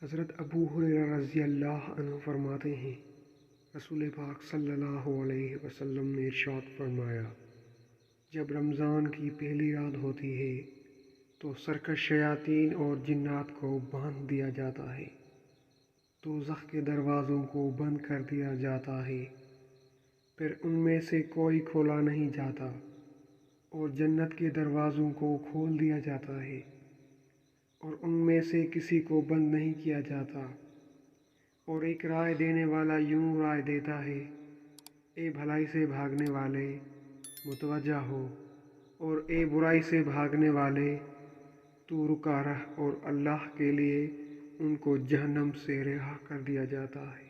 حضرت ابو ہریرہ رضی اللہ عنہ فرماتے ہیں، رسول پاک صلی اللہ علیہ وسلم نے ارشاد فرمایا، جب رمضان کی پہلی رات ہوتی ہے تو سرکش شیاطین اور جنات کو باندھ دیا جاتا ہے، دوزخ کے دروازوں کو بند کر دیا جاتا ہے، پھر ان میں سے کوئی کھولا نہیں جاتا، اور جنت کے دروازوں کو کھول دیا جاتا ہے، اور ان میں سے کسی کو بند نہیں کیا جاتا، اور ایک رائے دینے والا یوں رائے دیتا ہے، اے بھلائی سے بھاگنے والے متوجہ ہو، اور اے برائی سے بھاگنے والے تو رکا رہ، اور اللہ کے لیے ان کو جہنم سے رہا کر دیا جاتا ہے۔